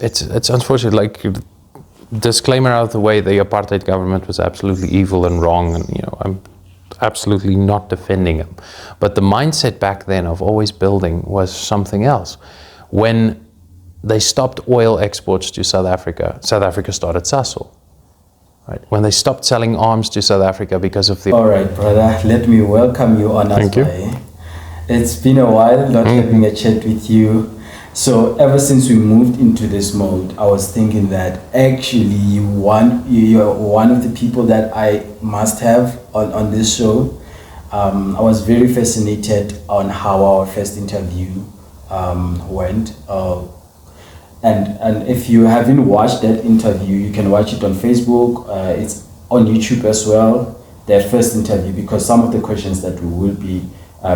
It's unfortunate. Like, disclaimer out of the way, the apartheid government was absolutely evil and wrong, and I'm absolutely not defending them. But the mindset back then of always building was something else. When they stopped oil exports to South Africa started Sasol. Right. When they stopped selling arms to South Africa because of the... All right, brother, let me welcome you on. Thank you. It's been a while not having a chat with you. So ever since we moved into this mode, I was thinking that actually you're one of the people that I must have on this show. I was very fascinated on how our first interview went. And if you haven't watched that interview, you can watch it on Facebook. It's on YouTube as well, that first interview, because some of the questions that we will be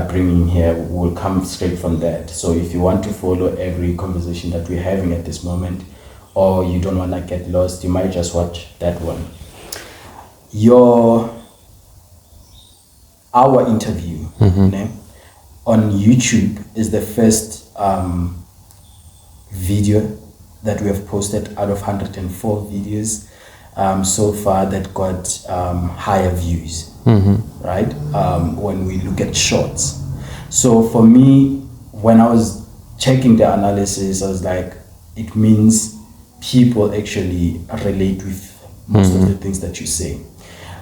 bringing here will come straight from that. So if you want to follow every conversation that we're having at this moment, or you don't want to get lost, you might just watch that one. Our interview on YouTube is the first video that we have posted out of 104 videos so far that got higher views, right? When we look at shorts. So for me, when I was checking the analysis, I was like, it means people actually relate with most of the things that you say.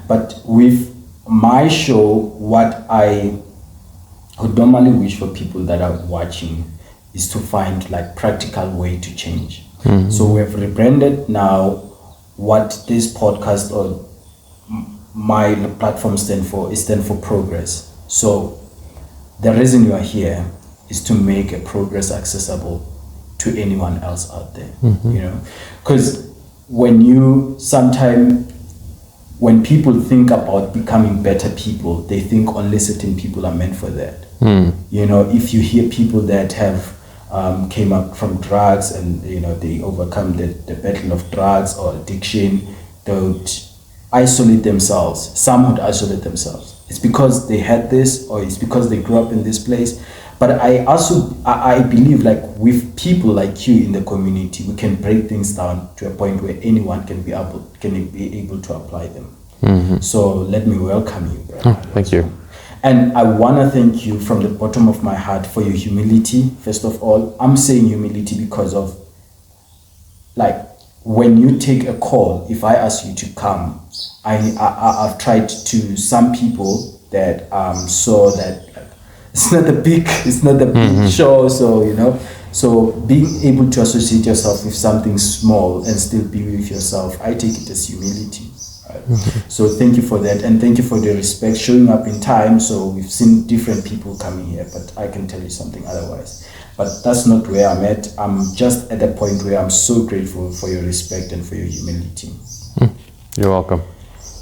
But with my show, what I would normally wish for people that are watching is to find like practical way to change. So we have rebranded now what this podcast or my platform stand for progress. So the reason you are here is to make a progress accessible to anyone else out there, because when people think about becoming better people, they think only certain people are meant for that. If you hear people that have came up from drugs and they overcome the battle of drugs or addiction, they would isolate themselves. Some would isolate themselves. It's because they had this, or it's because they grew up in this place. But I believe, like, with people like you in the community, we can break things down to a point where anyone can be able to apply them. So let me welcome you, brother. Thank you. And I want to thank you from the bottom of my heart for your humility. First of all, I'm saying humility because of, like, when you take a call, if I ask you to come, I've tried to some people that saw that it's not a big show, so being able to associate yourself with something small and still be with yourself, I take it as humility. So thank you for that, and thank you for the respect, showing up in time. So we've seen different people coming here, but I can tell you something otherwise. But that's not where I'm at. I'm just at a point where I'm so grateful for your respect and for your humility. You're welcome.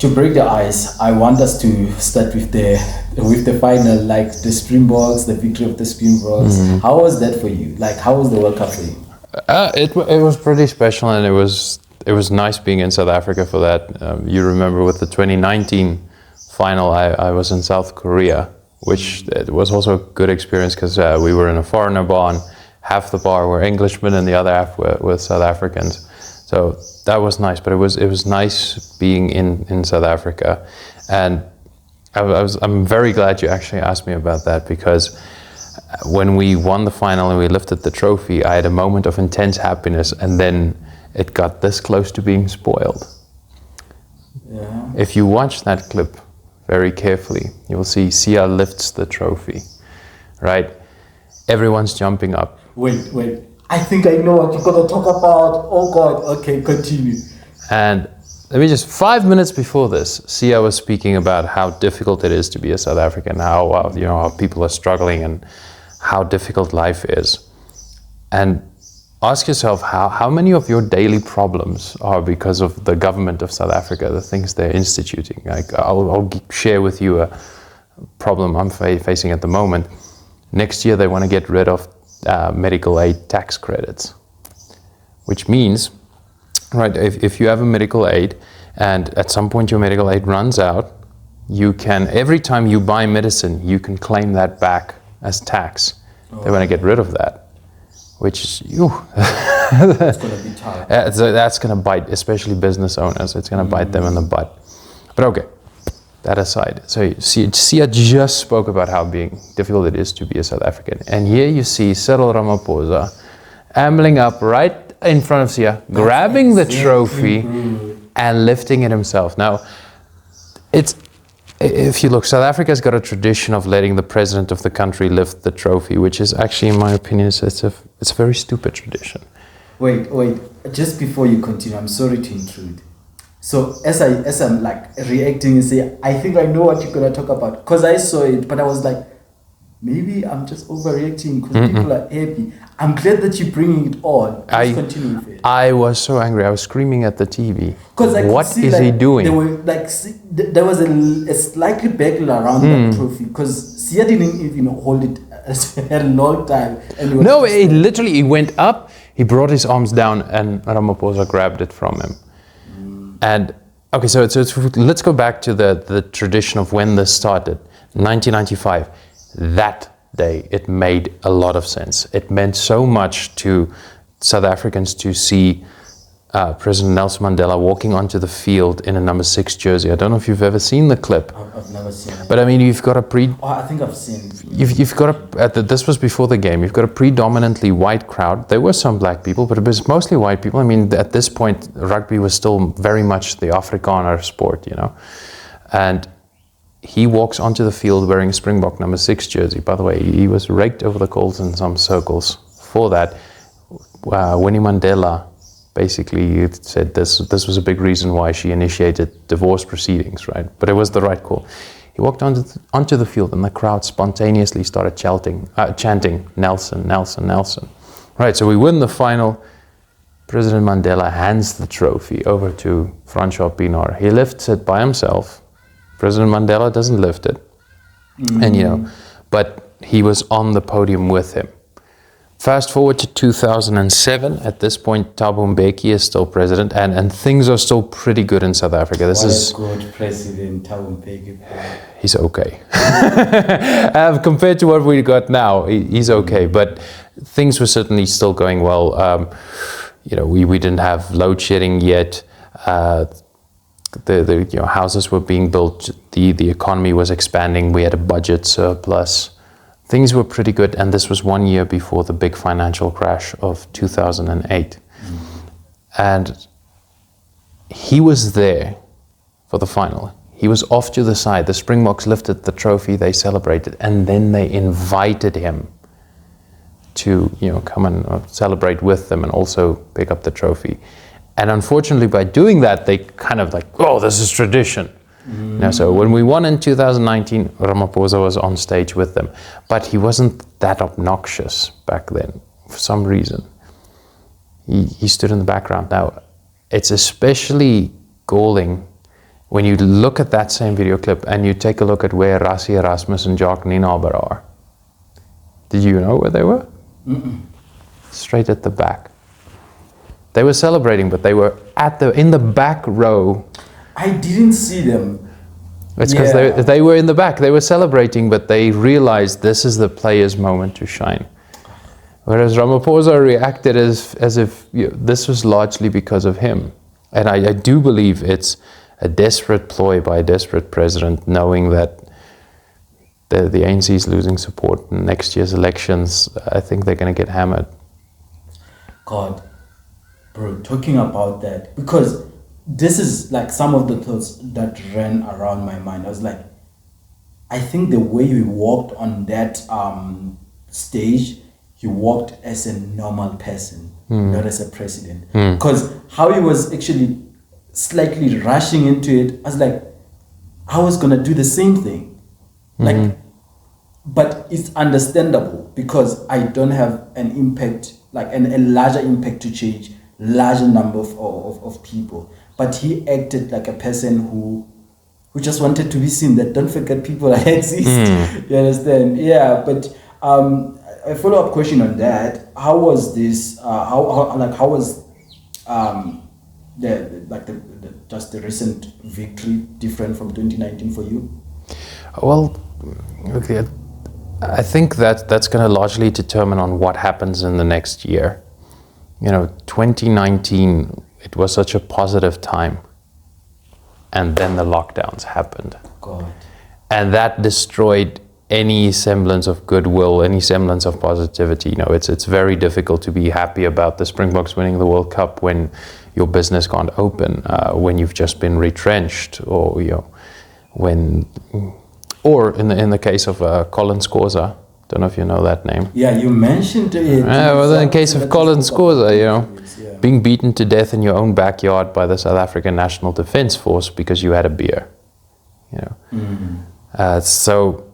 To break the ice, I want us to start with the final, like the Springboks, the victory of the Springboks. How was that for you? Like, how was the World Cup for you? It was pretty special, and it was nice being in South Africa for that. You remember with the 2019 final, I was in South Korea, which it was also a good experience because we were in a foreigner bar, and half the bar were Englishmen and the other half were South Africans. So that was nice, but it was nice being in South Africa. And I'm very glad you actually asked me about that, because when we won the final and we lifted the trophy, I had a moment of intense happiness, and then it got this close to being spoiled. Yeah. If you watch that clip very carefully, you will see Sia lifts the trophy, right? Everyone's jumping up. Wait. I think I know what you're going to talk about. Oh God, okay, continue. And let me just, 5 minutes before this, Sia was speaking about how difficult it is to be a South African, how people are struggling and how difficult life is. And ask yourself how many of your daily problems are because of the government of South Africa, the things they're instituting. Like, I'll share with you a problem I'm facing at the moment. Next year they want to get rid of medical aid tax credits, which means, right, if you have a medical aid and at some point your medical aid runs out, you can, every time you buy medicine, you can claim that back as tax. They want to get rid of that. which is, It's going to be tough. so that's going to bite, especially business owners. It's going to bite them in the butt. But okay, that aside. So you see, I just spoke about how difficult it is to be a South African. And here you see Cyril Ramaphosa ambling up right in front of Sia, grabbing the trophy and lifting it himself. Now, if you look, South Africa's got a tradition of letting the president of the country lift the trophy, which is actually, in my opinion, it's a very stupid tradition. Wait. Just before you continue, I'm sorry to intrude. So as I'm like reacting and say, I think I know what you're gonna talk about, because I saw it, but I was like, maybe I'm just overreacting because people are happy. I'm glad that you're bringing it on. Just continue with it. I was so angry. I was screaming at the TV. What is he doing? There were there was a slightly bagel around that trophy because Sia didn't even hold it a long time. And No, he went up. He brought his arms down, and Ramaphosa grabbed it from him. And okay, so let's go back to the tradition of when this started, 1995. That day, it made a lot of sense. It meant so much to South Africans to see President Nelson Mandela walking onto the field in a number 6 jersey. I don't know if you've ever seen the clip. I've never seen it. But I mean, you've got I think I've seen it. You've got this was before the game. You've got a predominantly white crowd. There were some black people, but it was mostly white people. I mean, at this point, rugby was still very much the Afrikaner sport, And he walks onto the field wearing a Springbok number 6 jersey. By the way, he was raked over the coals in some circles for that. Winnie Mandela basically said this was a big reason why she initiated divorce proceedings, right? But it was the right call. He walked onto the field and the crowd spontaneously started chanting, Nelson, Nelson, Nelson. Right, so we win the final. President Mandela hands the trophy over to Francois Pienaar. He lifts it by himself. President Mandela doesn't lift it. And but he was on the podium with him. Fast forward to 2007. At this point, Thabo Mbeki is still president, and things are still pretty good in South Africa. This is a good president, Thabo Mbeki. He's okay. Compared to what we got now, he's okay. But things were certainly still going well. We didn't have load shedding yet. The houses were being built. The economy was expanding. We had a budget surplus. Things were pretty good, and this was 1 year before the big financial crash of 2008. And he was there for the final. He was off to the side. The Springboks lifted the trophy, they celebrated, and then they invited him to come and celebrate with them and also pick up the trophy. And unfortunately, by doing that, they kind of like, oh, this is tradition. So when we won in 2019, Ramaphosa was on stage with them. But he wasn't that obnoxious back then, for some reason. He stood in the background. Now, it's especially galling when you look at that same video clip and you take a look at where Rassie Erasmus and Jacques Nienaber are. Did you know where they were? Straight at the back. They were celebrating, but they were in the back row. I didn't see them. It's because they were in the back. They were celebrating, but they realized this is the player's moment to shine. Whereas Ramaphosa reacted as if this was largely because of him. And I do believe it's a desperate ploy by a desperate president, knowing that the ANC is losing support in next year's elections. I think they're going to get hammered. God, bro, talking about that, because this is like some of the thoughts that ran around my mind. I was like, I think the way he walked on that stage, he walked as a normal person, not as a president. Because how he was actually slightly rushing into it, I was like, I was gonna do the same thing. But it's understandable because I don't have an impact, like a larger impact to change larger number of people. But he acted like a person who just wanted to be seen, that don't forget people exist. You understand? Yeah, but a follow-up question on that, how was this, how was just the recent victory different from 2019 for you? Well, okay, I think that's going to largely determine on what happens in the next year. 2019, it was such a positive time. And then the lockdowns happened. God. And that destroyed any semblance of goodwill, any semblance of positivity. It's very difficult to be happy about the Springboks winning the World Cup when your business can't open, when you've just been retrenched, or in the case of Colin Scorza. Don't know if you know that name. Yeah, you mentioned it. Well, in the case of Colin Scorza, being beaten to death in your own backyard by the South African National Defence Force because you had a beer. So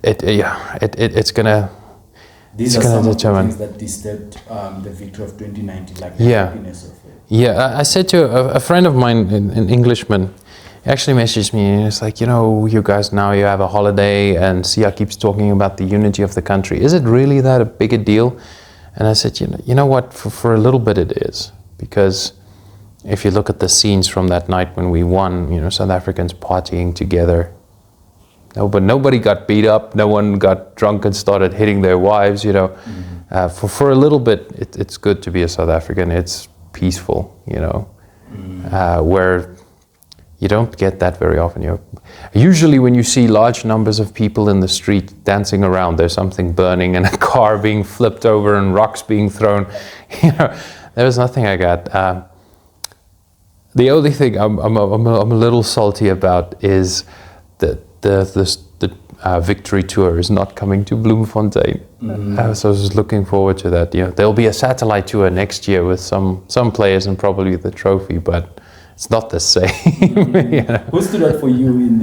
it's gonna. These it's are gonna some determine. of the things that disturbed the victory of 2019, like the happiness of it. Yeah, I said to a friend of mine, an Englishman, he actually messaged me and it's like, you guys now you have a holiday and Sia keeps talking about the unity of the country. Is it really that a big a deal? And I said, you know what, for a little bit it is. Because if you look at the scenes from that night when we won, South Africans partying together. But nobody got beat up, no one got drunk and started hitting their wives, For a little bit, it's good to be a South African. It's peaceful, where you don't get that very often. Usually when you see large numbers of people in the street dancing around, there's something burning and a car being flipped over and rocks being thrown. There was nothing like that. The only thing I'm a little salty about is that the victory tour is not coming to Bloemfontein. So I was looking forward to that. There'll be a satellite tour next year with some players and probably the trophy, but it's not the same. Who stood out for you in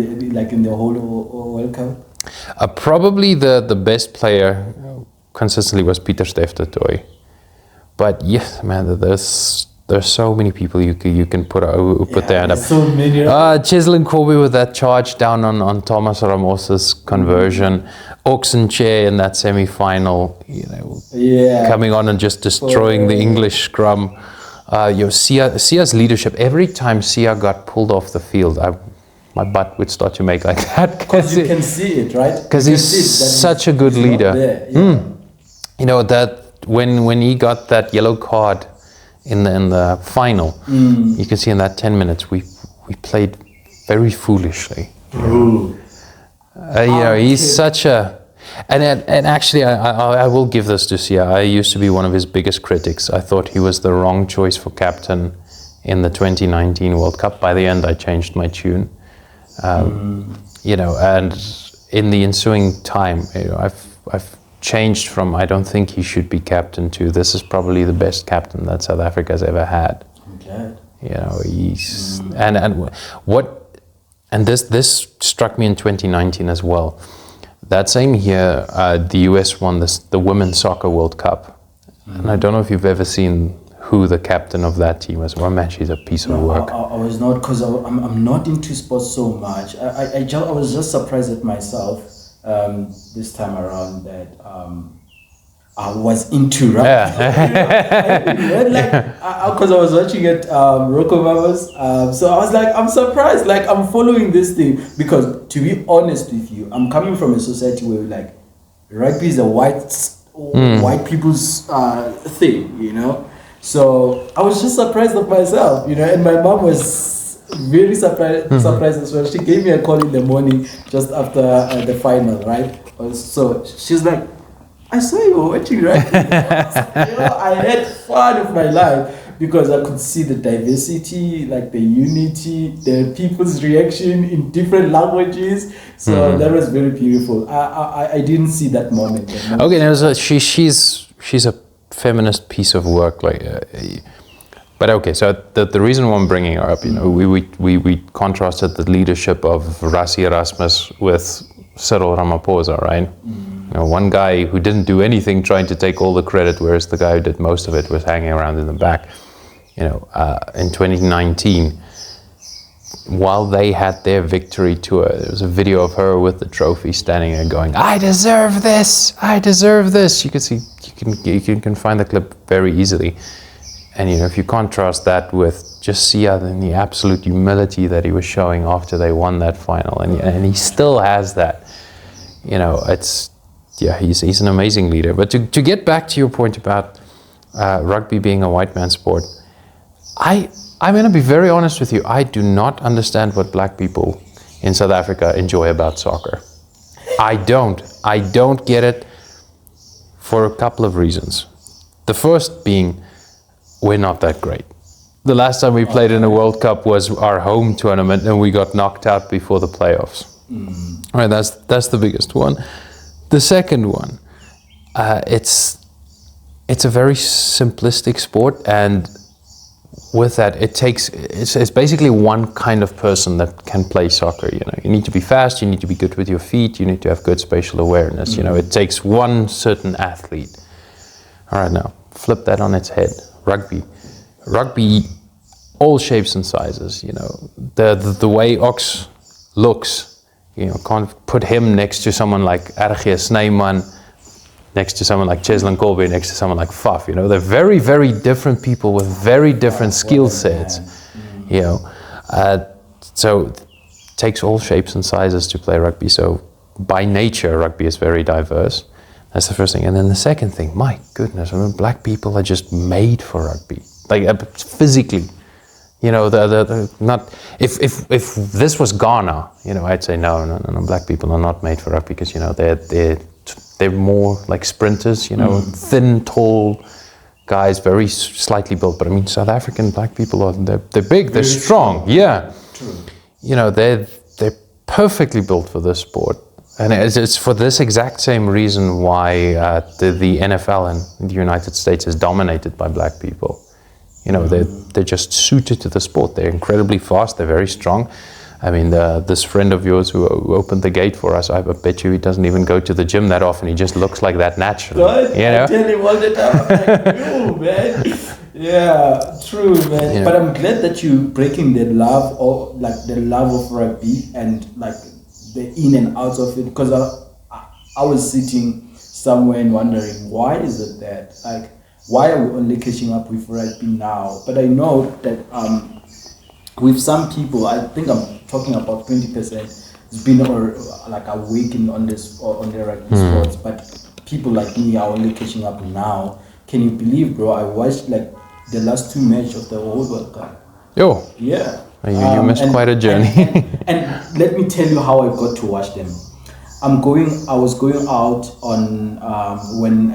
the whole World Cup? Probably the best player consistently was Pieter Steftertoy. But yes, man, there's so many people you can put their hand up. So many. Cheslin Corby with that charge down on Thomas Ramos's conversion. Oxenchair in that semi-final, coming on and just destroying the English scrum. Sia's leadership. Every time Sia got pulled off the field, my butt would start to make like that. Because you can see it, right? Because he's such a good leader. That when he got that yellow card in the final, you can see in that 10 minutes we played very foolishly. He's such a. And actually, I will give this to Sia. I used to be one of his biggest critics. I thought he was the wrong choice for captain in the 2019 World Cup. By the end, I changed my tune. And in the ensuing time, I've changed from I don't think he should be captain to this is probably the best captain that South Africa's ever had. I'm glad. He's and this struck me in 2019 as well. That same year, the US won the Women's Soccer World Cup. And I don't know if you've ever seen who the captain of that team was. Well, man, she's a piece of work. I was not, because I'm not into sports so much. I was just surprised at myself this time around that I was into rugby. Because I was watching it, Rocco Mamas. So I was like, I'm surprised. Like, I'm following this thing because, to be honest with you, I'm coming from a society where rugby is a white people's thing, So I was just surprised of myself, and my mom was very surprised as well. She gave me a call in the morning just after the final, right? So she's like, I saw you were watching rugby. I had fun of my life because I could see the diversity, the unity, the people's reaction in different languages. So that was very beautiful. I didn't see that moment. Okay, now she's a feminist piece of work, but okay. So the reason why I'm bringing her up, we contrasted the leadership of Rassie Erasmus with Cyril Ramaphosa, right? One guy who didn't do anything trying to take all the credit, whereas the guy who did most of it was hanging around in the back. In 2019, while they had their victory tour, there was a video of her with the trophy standing there going, I deserve this, I deserve this. You can see, you can find the clip very easily. And if you contrast that with just Sia and the absolute humility that he was showing after they won that final, and he still has that. he's an amazing leader. But to get back to your point about rugby being a white man's sport, I'm going to be very honest with you. I do not understand what black people in South Africa enjoy about soccer. I don't get it for a couple of reasons. The first being, we're not that great. The last time we played in a World Cup was our home tournament, and we got knocked out before the playoffs. All right, that's the biggest one. The second one, it's a very simplistic sport, and with that, it's basically one kind of person that can play soccer. You need to be fast, you need to be good with your feet, you need to have good spatial awareness. It takes one certain athlete. All right, now flip that on its head. Rugby, all shapes and sizes. The way Ox looks, can't put him next to someone like R.G. Snyman, next to someone like Cheslin Colby, next to someone like Faf. They're very, very different people with very different skill sets. So it takes all shapes and sizes to play rugby. So by nature, rugby is very diverse. That's the first thing. And then the second thing, my goodness, black people are just made for rugby, like physically. Not if this was Ghana, I'd say no, black people are not made for rugby because they're more like sprinters, thin, tall guys, very slightly built. But South African black people they're big, they're strong. Yeah, true. They're perfectly built for this sport. And it's for this exact same reason why the NFL in the United States is dominated by black people. They're just suited to the sport. They're incredibly fast. They're very strong. This friend of yours who opened the gate for us, I bet you he doesn't even go to the gym that often. He just looks like that naturally. God, I tell him all the time, I'm like, man. Yeah, true, man. Yeah. But I'm glad that you breaking the love of rugby and like the in and out of it, because I was sitting somewhere and wondering, why is it that, like, why are we only catching up with rugby now? But I know that with some people, I think I'm talking about 20%, it's been awakened on the rugby sports, but people like me are only catching up now. Can you believe, bro? I watched like the last 2 matches of the whole World Cup. Yo. Yeah. You missed quite a journey. And let me tell you how I got to watch them. I was going out on when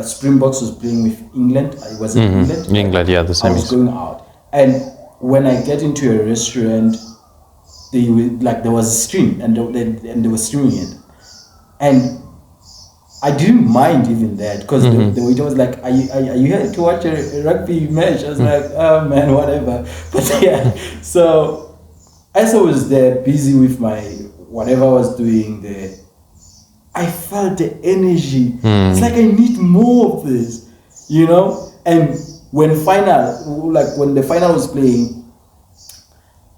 Springboks was playing with England. It was in England. England, yeah, the semis. I was going out, and when I get into a restaurant, there was a stream, and they were streaming it, and I didn't mind even that, because the waiter was like, are you here to watch a rugby match? I was like, oh man, whatever. But yeah, so as I was there busy with my whatever I was doing there, I felt the energy. It's like, I need more of this, And when the final was playing,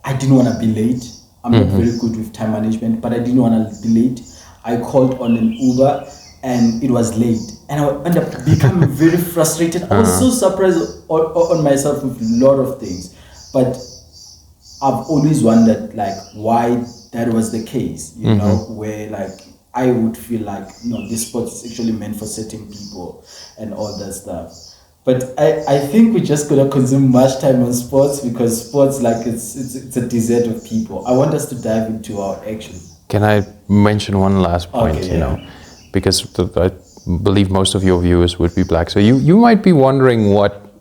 I didn't want to be late. I'm not very good with time management, but I didn't want to be late. I called on an Uber, and it was late, and I ended up becoming very frustrated. I was so surprised on myself with a lot of things, but I've always wondered like why that was the case, where like I would feel like this sport is actually meant for certain people and all that stuff. But I think we're just gonna consume much time on sports, because sports, like, it's a desert of people. I want us to dive into our action. Can I mention one last point? Okay, because I believe most of your viewers would be black. So you might be wondering what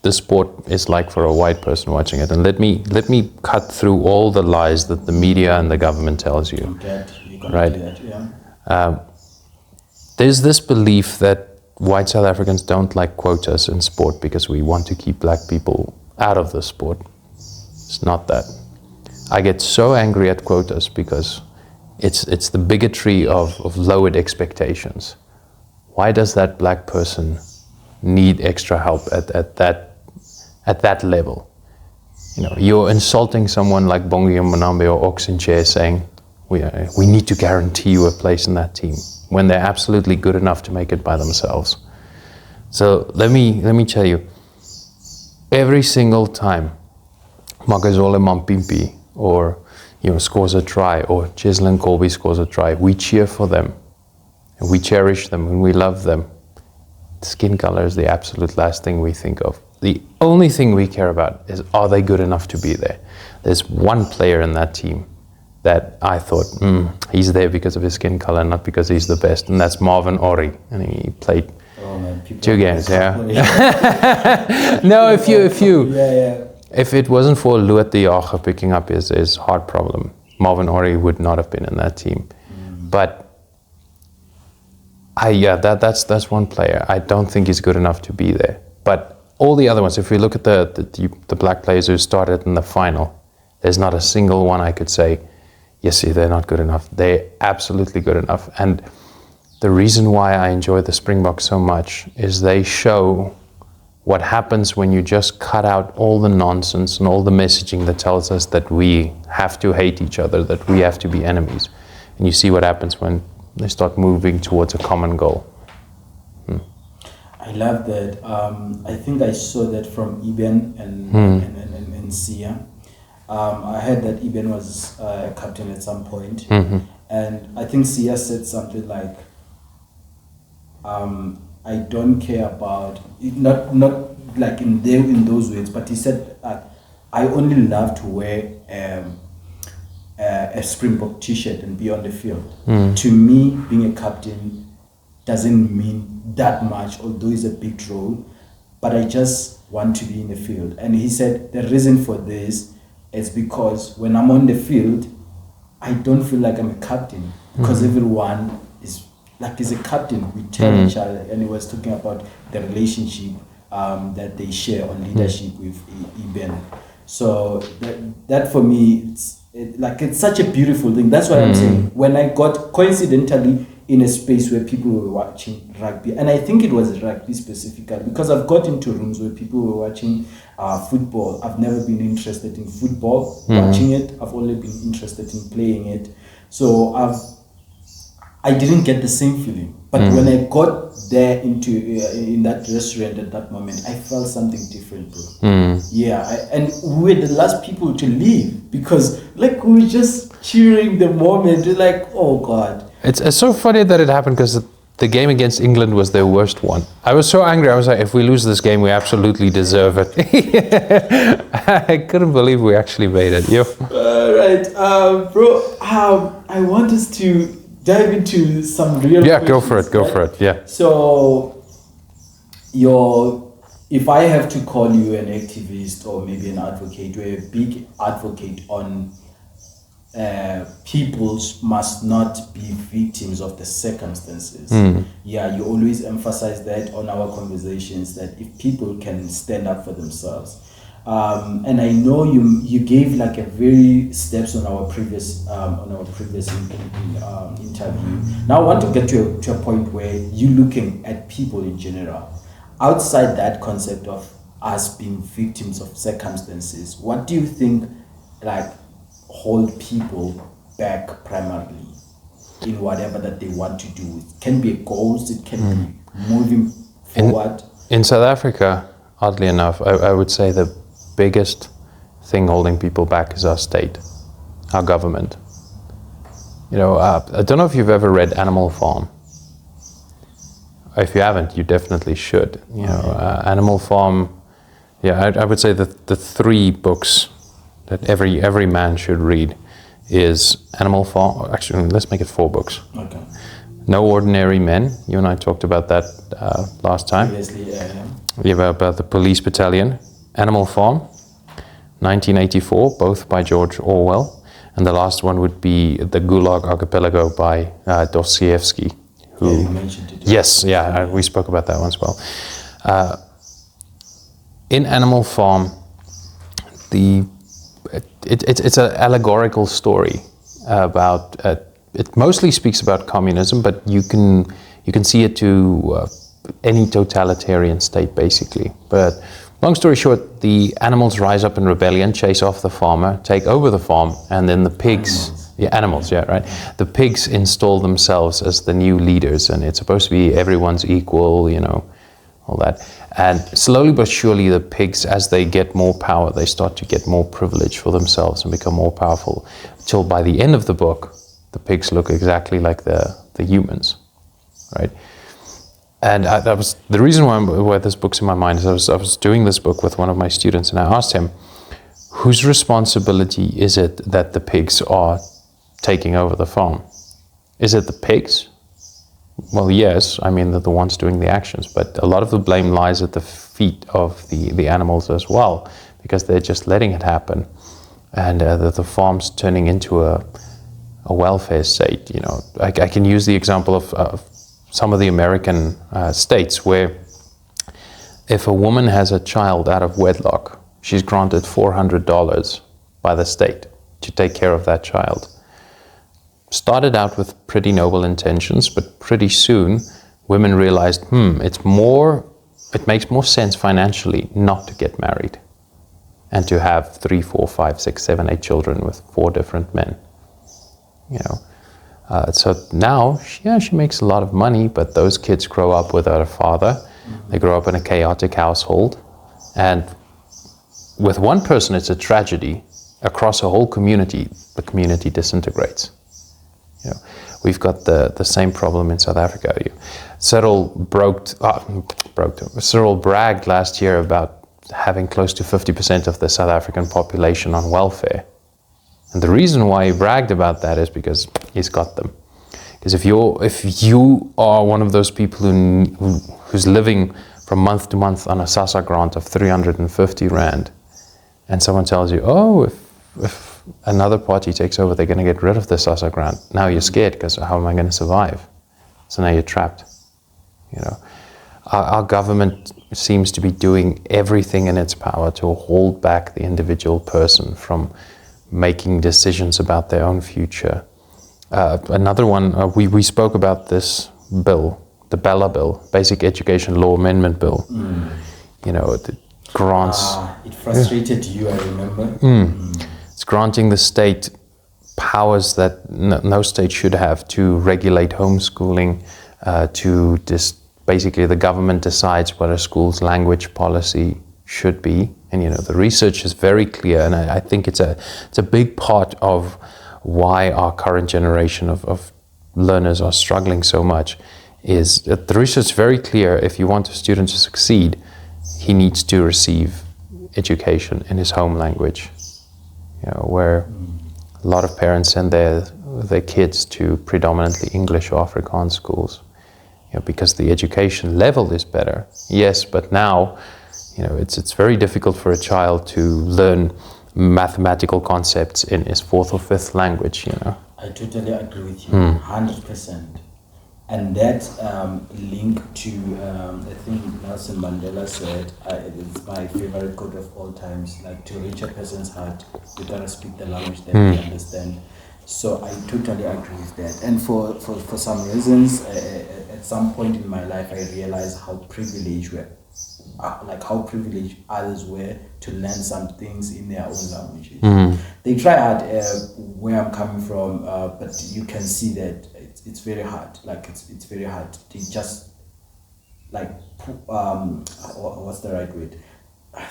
the sport is like for a white person watching it. And let me cut through all the lies that the media and the government tells you. Right? Do that, yeah. There's this belief that white South Africans don't like quotas in sport because we want to keep black people out of the sport. It's not that. I get so angry at quotas because it's the bigotry of lowered expectations. Why does that black person need extra help at that level? You're insulting someone like Bongi Monambe or Oxenchair saying we need to guarantee you a place in that team when they're absolutely good enough to make it by themselves. So let me tell you, every single time Makazole Mampimpi or scores a try, or Cheslin Colby scores a try, we cheer for them, and we cherish them, and we love them. Skin color is the absolute last thing we think of. The only thing we care about is, are they good enough to be there? There's one player in that team that I thought, he's there because of his skin color, not because he's the best, and that's Marvin Ori, and he played 2 games. Yeah. No, if it wasn't for Louis de Jager picking up his heart problem, Marvin Ori would not have been in that team. But that's one player. I don't think he's good enough to be there. But all the other ones, if we look at the black players who started in the final, there's not a single one I could say, yes, see, they're not good enough. They're absolutely good enough. And the reason why I enjoy the Springboks so much is they show what happens when you just cut out all the nonsense and all the messaging that tells us that we have to hate each other, that we have to be enemies. And you see what happens when they start moving towards a common goal. I love that. I think I saw that from Eben and Sia. I heard that Eben was a captain at some point, and I think Sia said something like, I don't care about it, not like in those words, but he said I only love to wear a Springbok t-shirt and be on the field. To me, being a captain doesn't mean that much, although it's a big role, but I just want to be in the field. And he said the reason for this is because when I'm on the field, I don't feel like I'm a captain, because everyone is like is a captain. We tell each other, and he was talking about the relationship that they share on leadership with Eben. So that for me, it's such a beautiful thing. That's why I'm saying, when I got coincidentally in a space where people were watching rugby, and I think it was rugby specifically, because I've got into rooms where people were watching football. I've never been interested in football, watching it. I've only been interested in playing it. So I didn't get the same feeling. But when I got there in that restaurant at that moment, I felt something different, bro. Yeah, and we were the last people to leave, because like we were just cheering the moment. We're like, oh God. It's so funny that it happened, because the game against England was their worst one. I was so angry. I was like, if we lose this game, we absolutely deserve it. I couldn't believe we actually made it. Right, bro. I want us to dive into some real questions, go for it. Yeah. So, if I have to call you an activist or maybe an advocate, you're a big advocate on people must not be victims of the circumstances. Yeah, you always emphasize that on our conversations, that if people can stand up for themselves. And I know you gave like a very steps on our previous interview. Now I want to get to a point where you're looking at people in general, outside that concept of us being victims of circumstances. What do you think like hold people back primarily in whatever that they want to do? It can be goals, it can be moving forward. In South Africa, oddly enough, I would say the biggest thing holding people back is our state, our government. I don't know if you've ever read Animal Farm. If you haven't, you definitely should. Animal Farm. Yeah, I would say that the 3 books that every man should read is Animal Farm. Actually, let's make it 4 books. Okay. No Ordinary Men. You and I talked about that last time. Previously, yeah. Yeah, about the police battalion. Animal Farm, 1984, both by George Orwell. And the last one would be The Gulag Archipelago by Dostoevsky. Who, you mentioned it. Yes, we spoke about that one as well. In Animal Farm, it's an allegorical story about. It mostly speaks about communism, but you can see it to any totalitarian state, basically. But long story short, the animals rise up in rebellion, chase off the farmer, take over the farm, and then the pigs. Animals, right. The pigs install themselves as the new leaders, and it's supposed to be everyone's equal, all that. And slowly but surely the pigs, as they get more power, they start to get more privilege for themselves and become more powerful, till by the end of the book, the pigs look exactly like the humans, right? And that was the reason why this book's in my mind. Is I was doing this book with one of my students, and I asked him, whose responsibility is it that the pigs are taking over the farm? Is it the pigs? Well, yes, I mean, they're the ones doing the actions, but a lot of the blame lies at the feet of the animals as well, because they're just letting it happen. And the farm's turning into a welfare state. You know, I can use the example of some of the American states where if a woman has a child out of wedlock, she's granted $400 by the state to take care of that child. Started out with pretty noble intentions, but pretty soon women realized, it makes more sense financially not to get married and to have 3, 4, 5, 6, 7, 8 children with 4 different men. You know, so now, she makes a lot of money, but those kids grow up without a father. They grow up in a chaotic household, and with one person it's a tragedy. Across a whole community, the community disintegrates. You know, we've got the same problem in South Africa. Cyril bragged last year about having close to 50% of the South African population on welfare. And the reason why he bragged about that is because he's got them. Because if you are one of those people who's living from month to month on a SASSA grant of 350 Rand, and someone tells you, if another party takes over, they're going to get rid of the SASSA grant. Now you're scared, because how am I going to survive? So now you're trapped. You know, our government seems to be doing everything in its power to hold back the individual person from making decisions about their own future. Another one, we spoke about this bill, the Bella Bill, Basic Education Law Amendment Bill. You know, it grants... it frustrated you, I remember. It's granting the state powers that no state should have to regulate homeschooling, to basically the government decides what a school's language policy should be. And you know, the research is very clear, and I think it's a big part of why our current generation of learners are struggling so much, is that the research is very clear. If you want a student to succeed, he needs to receive education in his home language. You know, where a lot of parents send their kids to predominantly English or Afrikaans schools, you know, because the education level is better. Yes, but now, you know, it's very difficult for a child to learn mathematical concepts in his 4th or 5th language. You know, I totally agree with you, 100%. And that link to, I think Nelson Mandela said, it's my favorite quote of all times, like, to reach a person's heart, you gotta speak the language that they understand. So I totally agree with that. And for some reasons, at some point in my life, I realized how privileged how privileged others were to learn some things in their own languages. They try hard where I'm coming from, but you can see that it's very hard. Like, it's very hard. They just, like, what's the right word?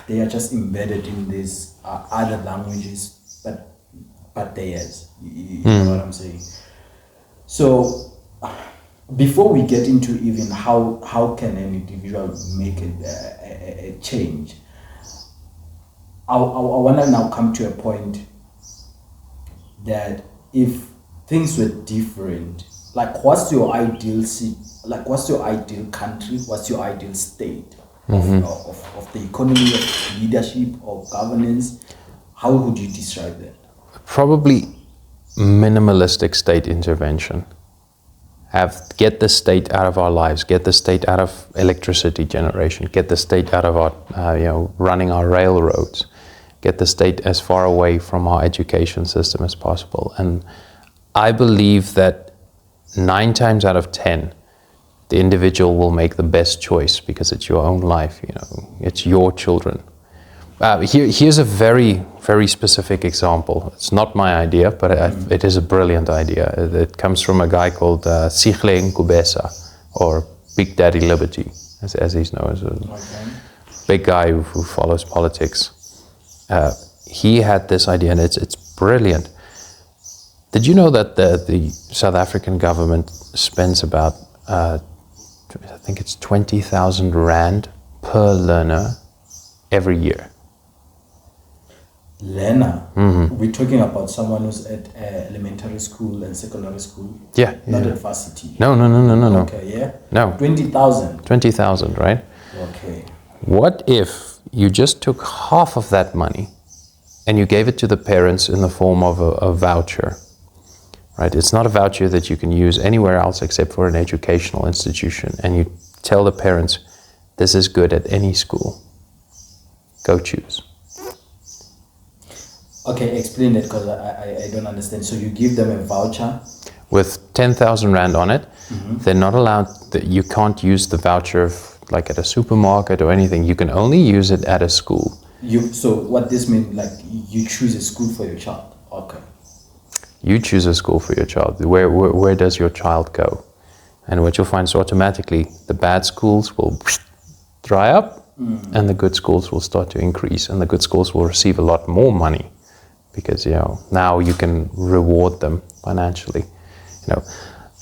They are just embedded in these other languages, but theirs. You know what I'm saying? So before we get into even how can an individual make a change, I want to now come to a point that if things were different, like, what's your ideal what's your ideal country, what's your ideal state of the economy, of leadership, of governance? How would you describe that? Probably minimalistic state intervention. Get the state out of our lives, get the state out of electricity generation, get the state out of our, running our railroads, get the state as far away from our education system as possible. And I believe that 9 times out of 10, the individual will make the best choice, because it's your own life, you know, it's your children. Here's a very, very specific example. It's not my idea, but it is a brilliant idea. It comes from a guy called Sihle Nkubesa, or Big Daddy Liberty. as he's known as a Okay. big guy who follows politics. He had this idea, and it's brilliant. Did you know that the South African government spends about, I think it's 20,000 rand per learner every year? Learner? We're talking about someone who's at elementary school and secondary school? Yeah. Not at varsity? No. Okay, yeah? No. 20,000? 20,000, right? Okay. What if you just took half of that money and you gave it to the parents in the form of a voucher? Right? It's not a voucher that you can use anywhere else except for an educational institution. And you tell the parents, this is good at any school. Go choose. Okay, explain that because I don't understand. So you give them a voucher? With 10,000 rand on it, they're not allowed, you can't use the voucher like at a supermarket or anything. You can only use it at a school. So what this means, like you choose a school for your child? Okay. You choose a school for your child. Where does your child go? And what you'll find is automatically the bad schools will dry up and the good schools will start to increase, and the good schools will receive a lot more money because now you can reward them financially.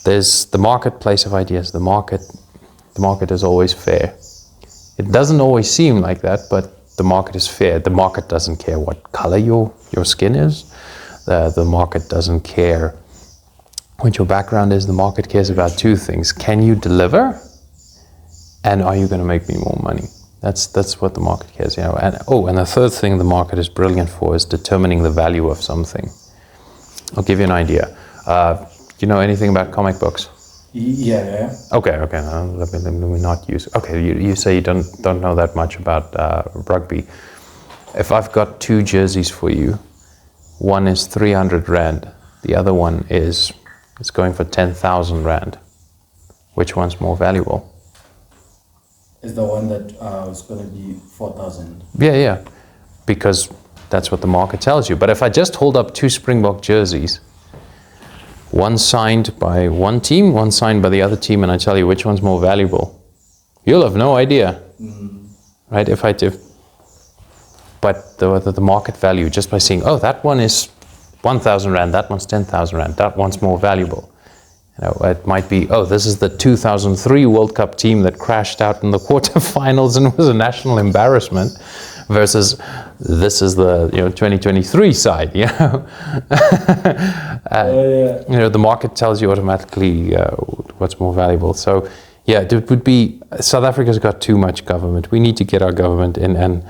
There's the marketplace of ideas. The market is always fair. It doesn't always seem like that, but the market is fair. The market doesn't care what color your skin is. The market doesn't care what your background is. The market cares about two things. Can you deliver? And are you going to make me more money? That's what the market cares. And the third thing the market is brilliant for is determining the value of something. I'll give you an idea. Do you know anything about comic books? Yeah. Okay. Let me not use. Okay, you say you don't know that much about rugby. If I've got two jerseys for you, one is 300 rand, the other one is going for 10,000 rand. Which one's more valuable? Is the one that is going to be 4,000? Yeah, because that's what the market tells you. But if I just hold up two Springbok jerseys, one signed by one team, one signed by the other team, and I tell you which one's more valuable, you'll have no idea, right? But the market value, just by seeing, that one is 1,000 rand, that one's 10,000 rand, that one's more valuable. It might be, this is the 2003 World Cup team that crashed out in the quarterfinals and was a national embarrassment, versus this is the 2023 side. The market tells you automatically what's more valuable. So it would be, South Africa's got too much government. We need to get our government in, and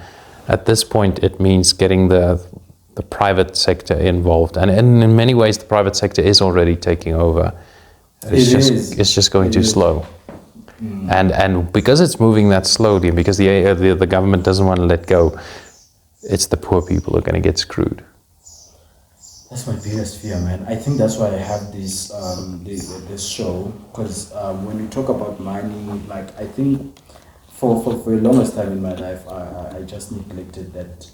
at this point it means getting the private sector involved, and in many ways the private sector is already taking over. It's just going too slow. And because it's moving that slowly, and because the government doesn't want to let go, it's the poor people who are going to get screwed. That's my biggest fear, man. I think that's why I have this this show, because when we talk about money, like I think for the longest time in my life, I just neglected that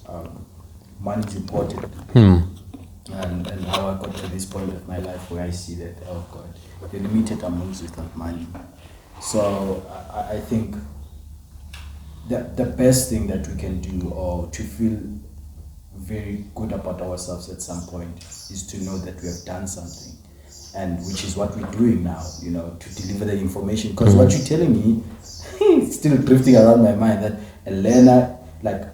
money is important. And how I got to this point of my life where I see that, oh God, you're limited amounts without money. So I think that the best thing that we can do, or to feel very good about ourselves at some point, is to know that we have done something, and which is what we're doing now, to deliver the information. Because what you're telling me is still drifting around my mind, that a learner, like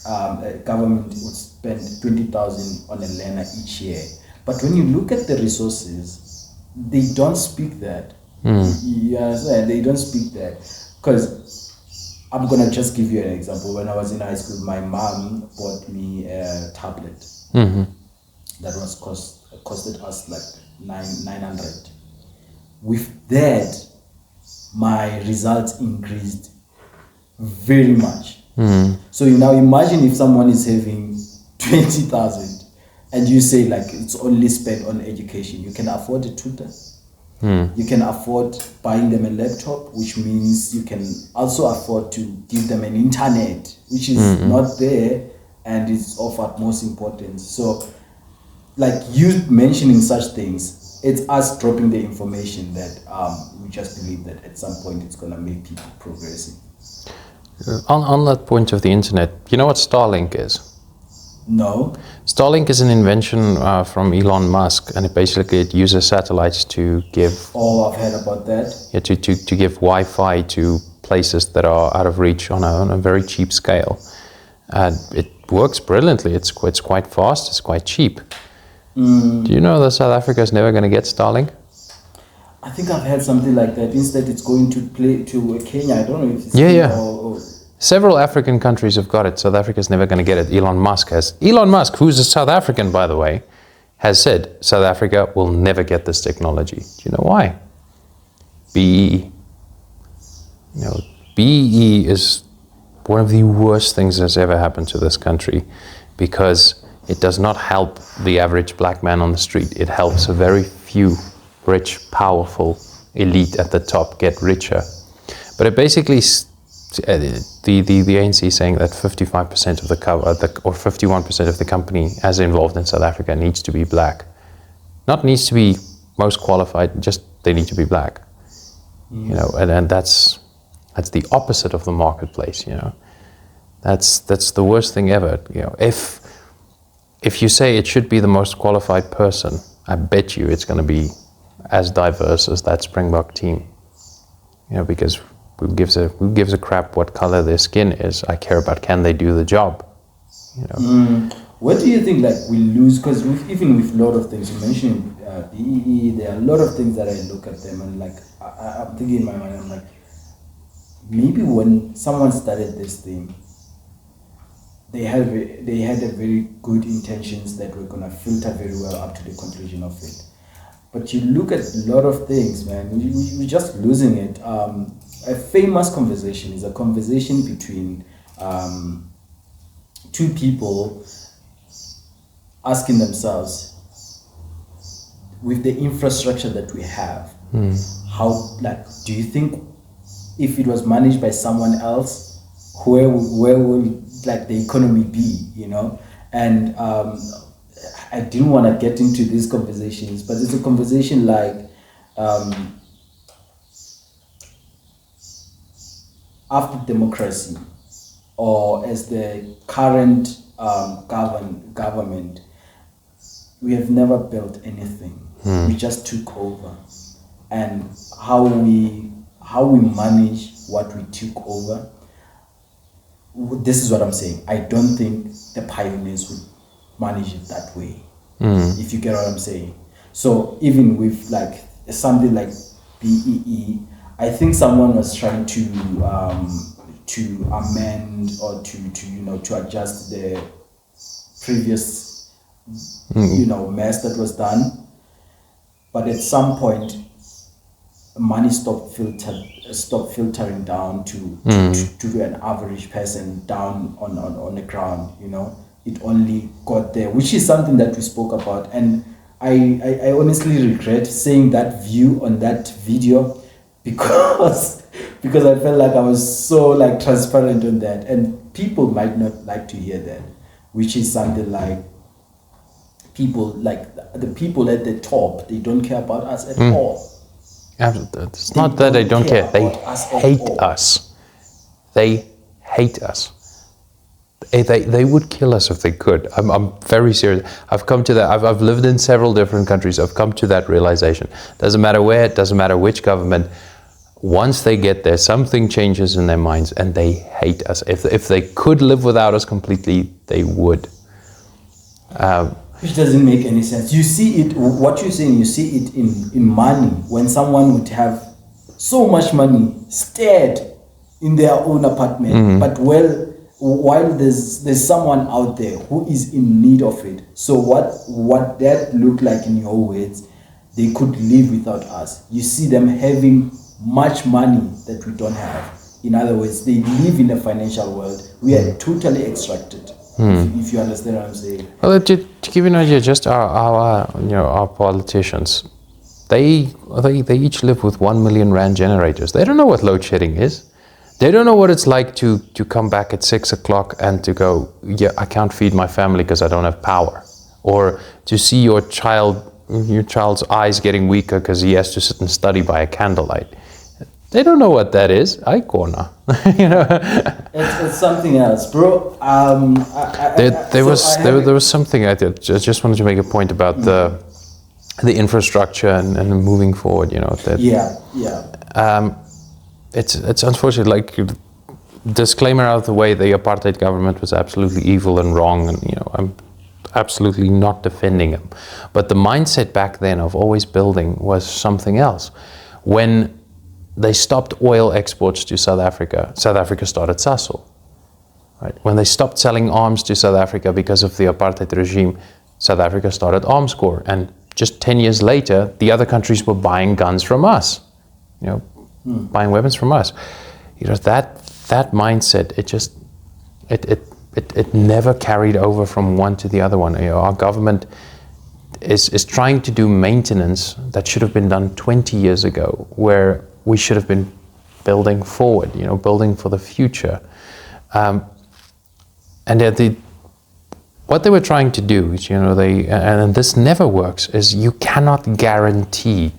a government would spend 20,000 on a learner each year. But when you look at the resources, they don't speak that. Yes, they don't speak that. Because I'm going to just give you an example. When I was in high school, my mom bought me a tablet. That was costed us like 900. With that, my results increased very much. So you now imagine if someone is having 20,000 and you say like it's only spent on education. You can afford a tutor. You can afford buying them a laptop, which means you can also afford to give them an internet, which is not there and is of utmost importance. So like you mentioning such things, it's us dropping the information that we just believe that at some point it's going to make people progressive. On that point of the internet, you know what Starlink is? No. Starlink is an invention from Elon Musk, and it uses satellites to give Oh, I've heard about that. to give Wi-Fi to places that are out of reach on a very cheap scale. And it works brilliantly. It's quite fast. It's quite cheap. Do you know that South Africa is never going to get Starlink? I think I've heard something like that. Instead, it's going to play to Kenya. I don't know if it's Yeah. Kenya or Several African countries have got it. South Africa's never going to get it. Elon Musk, who's a South African, by the way, has said South Africa will never get this technology. Do you know why? BEE. BEE is one of the worst things that's ever happened to this country, because it does not help the average black man on the street. It helps a very few rich, powerful elite at the top get richer. But it basically, the ANC is saying that 55% of the or 51% of the company as involved in South Africa needs to be black. Not needs to be most qualified, just they need to be black. And that's the opposite of the marketplace. That's the worst thing ever. If you say it should be the most qualified person, I bet you it's going to be as diverse as that Springbok team. Because who gives a crap what color their skin is? I care about, can they do the job? What do you think we lose? Because even with a lot of things, you mentioned BEE, there are a lot of things that I look at them and I'm thinking in my mind, I'm like, maybe when someone started this thing, they had a very good intentions that were gonna filter very well up to the conclusion of it. But you look at a lot of things, man, you're just losing it. A famous conversation is a conversation between two people asking themselves, with the infrastructure that we have, how do you think if it was managed by someone else, where would the economy be? And I didn't want to get into these conversations, but it's a conversation after democracy, or as the current government, we have never built anything. We just took over, and how we manage what we took over. This is what I'm saying. I don't think the pioneers would manage it that way. If you get what I'm saying. So even with something like BEE, I think someone was trying to amend or to adjust the previous mess that was done. But at some point, money stopped filtering down to an average person down on the ground. It only got there, which is something that we spoke about, and I honestly regret saying that view on that video, because I felt like I was so transparent on that, and people might not like to hear that, which is something the people at the top, they don't care about us at all. It's not that they don't care. They hate us. They hate us. They would kill us if they could. I'm very serious. I've come to that. I've lived in several different countries. I've come to that realization. Doesn't matter where, it doesn't matter which government. Once they get there, something changes in their minds and they hate us. If they could live without us completely, they would. Which doesn't make any sense. You see it, what you're saying, you see it in money. When someone would have so much money stared in their own apartment, but while there's someone out there who is in need of it. So what that looked like, in your words, they could live without us. You see them having much money that we don't have. In other words, they live in a financial world. We are totally extracted. If you understand what I'm saying. Well, to give you an idea, just our politicians, they each live with 1 million rand generators. They don't know what load shedding is. They don't know what it's like to come back at 6 o'clock and to go, I can't feed my family because I don't have power, or to see your child's eyes getting weaker because he has to sit and study by a candlelight. They don't know what that is. Aikona. You know. It's something else, bro. There was something I did. Just wanted to make a point about the infrastructure and moving forward. You know that. Yeah. It's unfortunate. Like, disclaimer out of the way: the apartheid government was absolutely evil and wrong, and you know I'm absolutely not defending them. But the mindset back then of always building was something else. When they stopped oil exports to South Africa started Sasol. Right? When they stopped selling arms to South Africa because of the apartheid regime, South Africa started Arms Corps. And just 10 years later, the other countries were buying guns from us, you know, buying weapons from us. You know, that mindset, it never carried over from one to the other one. You know, our government is trying to do maintenance that should have been done 20 years ago, where we should have been building forward, you know, building for the future. And what they were trying to do is, you know, and this never works, is you cannot guarantee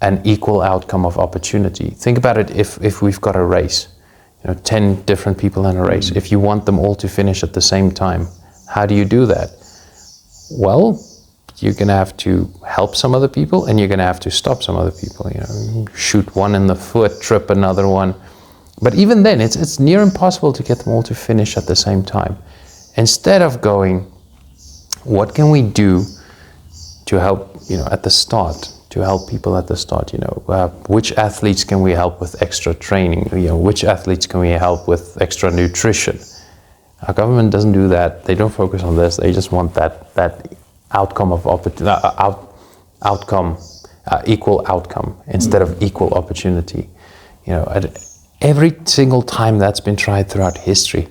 an equal outcome of opportunity. Think about it. If we've got a race, you know, 10 different people in a race, if you want them all to finish at the same time, how do you do that? Well, you're going to have to help some other people, and you're going to have to stop some other people. You know, shoot one in the foot, trip another one. But even then, it's near impossible to get them all to finish at the same time. Instead of going, what can we do to help, you know, at the start, to help people at the start? You know, which athletes can we help with extra training? You know, which athletes can we help with extra nutrition? Our government doesn't do that. They don't focus on this. They just want that outcome of equal outcome instead of equal opportunity. You know, every single time that's been tried throughout history,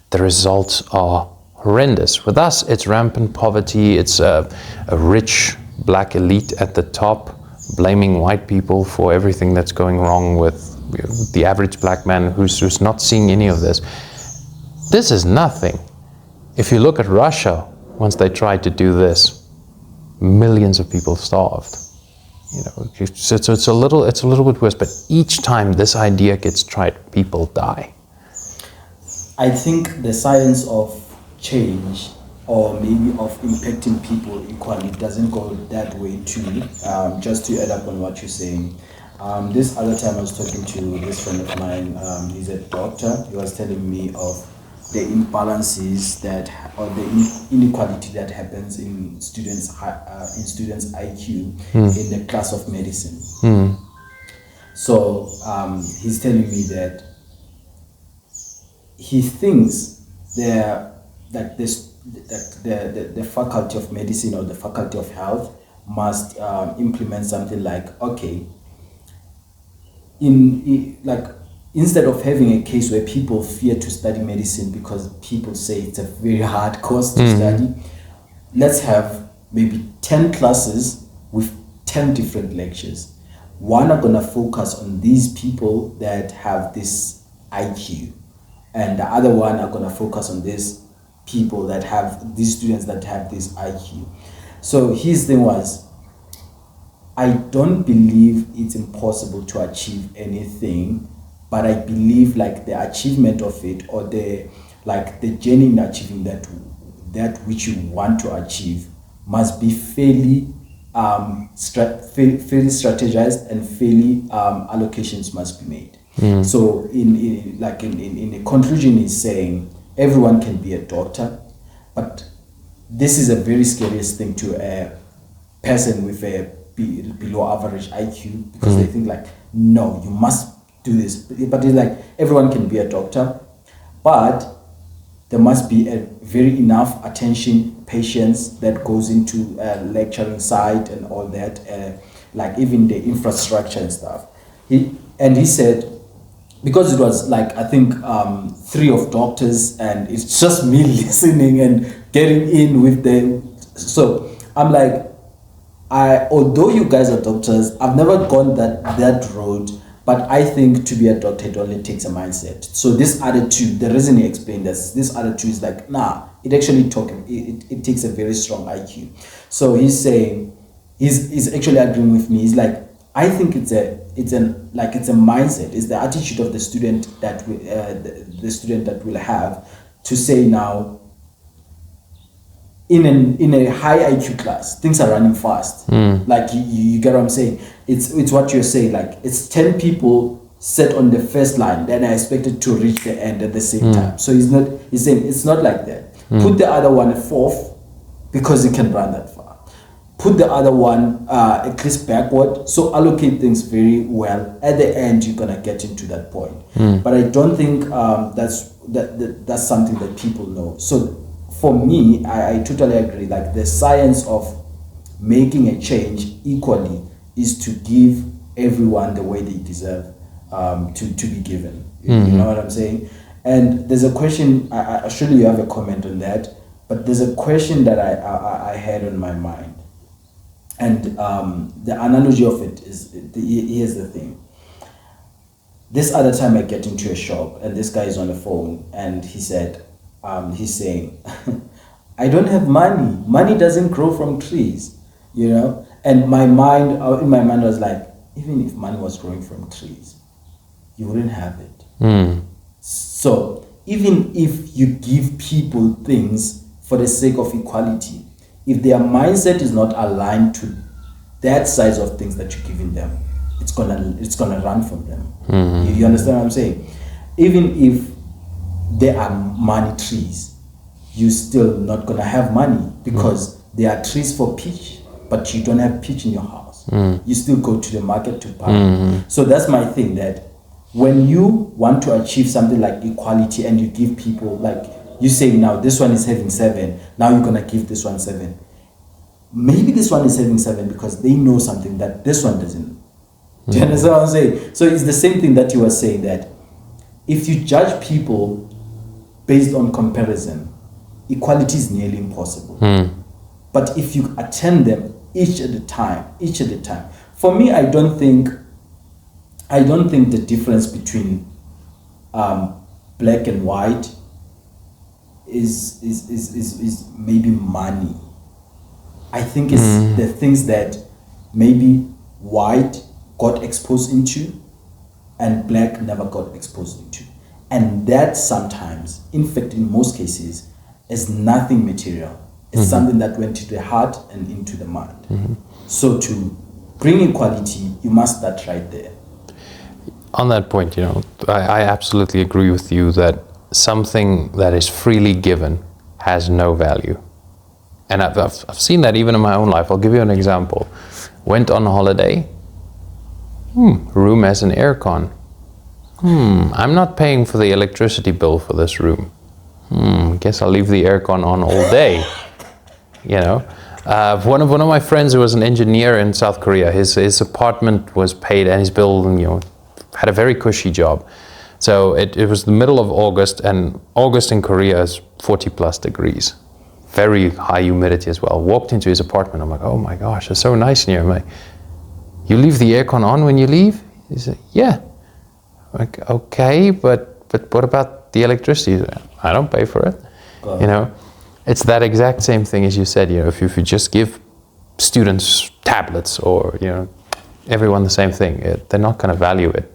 the results are horrendous. With us, it's rampant poverty. It's a rich black elite at the top blaming white people for everything that's going wrong with, you know, the average black man who's not seeing any of this. This is nothing. If you look at Russia, once they tried to do this, millions of people starved. You know, so it's a little bit worse. But each time this idea gets tried, people die. I think the science of change, or maybe of impacting people equally, doesn't go that way too. Just to add up on what you're saying, this other time I was talking to this friend of mine. He's a doctor. He was telling me of the imbalances or the inequality that happens in students' IQ in the class of medicine. So he's telling me that he thinks the faculty of medicine or the faculty of health must implement something like, okay, instead of having a case where people fear to study medicine because people say it's a very hard course to study, let's have maybe 10 classes with 10 different lectures. One are going to focus on these people that have this IQ, and the other one are going to focus on these people that have, these students that have this IQ. So his thing was, I don't believe it's impossible to achieve anything, but I believe like the achievement of it, or the journey in achieving that which you want to achieve, must be fairly strategized, and fairly allocations must be made. So in the conclusion, is saying everyone can be a doctor, but this is a very scary thing to a person with a below average IQ, because they think like, no, you must do this. But it's like, everyone can be a doctor, but there must be a very enough attention, patience that goes into lecturing side and all that, like even the infrastructure and stuff. He said, because it was like, I think 3 of doctors, and it's just me listening and getting in with them. So I'm like, although you guys are doctors, I've never gone that road, but I think to be a doctor, it only takes a mindset. So this attitude, the reason he explained this attitude is like, nah, it actually it takes a very strong IQ. So he's saying, he's actually agreeing with me. He's like, I think it's a it's a mindset. It's the attitude of the student that the student that will have to say now. In a high IQ class, things are running fast. Like you get what I'm saying. It's what you're saying. Like it's 10 people set on the first line, then I expected to reach the end at the same time. So he's saying it's not like that. Put the other one at fourth because he can run that far. Put the other one at least backward. So allocate things very well. At the end, you're gonna get into that point. But I don't think that's something that people know. So for me, I totally agree. Like the science of making a change equally is to give everyone the way they deserve to be given. You know what I'm saying? And there's a question. I surely you have a comment on that. But there's a question that I had on my mind, and the analogy of it is here's the thing. This other time I get into a shop and this guy is on the phone and he said. He's saying, I don't have money. Money doesn't grow from trees, you know? And in my mind I was like, even if money was growing from trees, you wouldn't have it. So even if you give people things for the sake of equality, if their mindset is not aligned to that size of things that you're giving them, it's gonna run from them. You understand what I'm saying? Even if there are money trees, you're still not gonna have money because there are trees for peach, but you don't have peach in your house. You still go to the market to buy. So that's my thing, that when you want to achieve something like equality and you give people, like you say now this one is having 7, now you're gonna give this one 7. Maybe this one is having 7 because they know something that this one doesn't. Do you understand what I'm saying? So it's the same thing that you were saying, that if you judge people based on comparison, equality is nearly impossible. But if you attend them each at a time, for me, I don't think the difference between black and white is maybe money. I think it's the things that maybe white got exposed into and black never got exposed into. And that sometimes, in fact, in most cases, is nothing material. It's something that went into the heart and into the mind. So to bring equality, you must start right there. On that point, you know, I absolutely agree with you that something that is freely given has no value. And I've seen that even in my own life. I'll give you an example. Went on holiday. Room has an aircon. I'm not paying for the electricity bill for this room. Guess I'll leave the aircon on all day. You know, one of my friends who was an engineer in South Korea, his apartment was paid and his bill, you know, had a very cushy job. So it was the middle of August, and August in Korea is 40 plus degrees. Very high humidity as well. Walked into his apartment. I'm like, oh my gosh, it's so nice in here. I'm like, you leave the aircon on when you leave? He said, yeah. Like, okay, but what about the electricity? I don't pay for it. You know, it's that exact same thing as you said. You know, if you just give students tablets or, you know, everyone the same thing, they're not going to value it.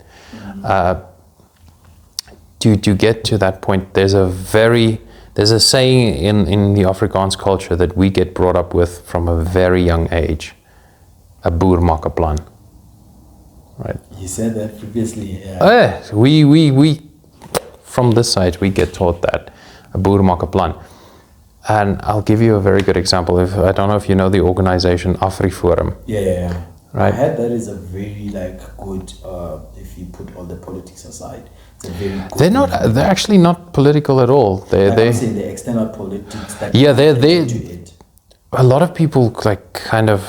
To get to that point, there's a saying in the Afrikaans culture that we get brought up with from a very young age: 'n boer maak 'n plan. Right. You said that previously. Yeah. We from this side we get taught that 'n boer maak 'n plan. And I'll give you a very good example. I don't know if you know the organization AfriForum. Yeah. Right. I heard that is a very good. If you put all the politics aside, it's a very good. They're actually not political at all. I'm saying the external politics. That they. Into it. A lot of people kind of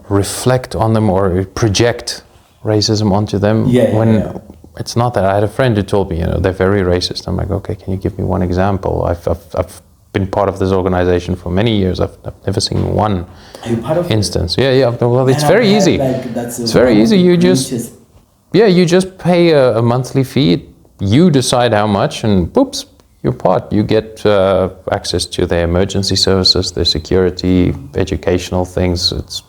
reflect on them or project racism onto them when it's not that. I had a friend who told me, you know, they're very racist. I'm like, okay, can you give me one example? I've been part of this organization for many years. I've never seen one instance. Yeah. Well, it's very easy. It's very easy. You just pay a monthly fee. You decide how much, and boops, you're part. You get access to their emergency services, their security, educational things. It's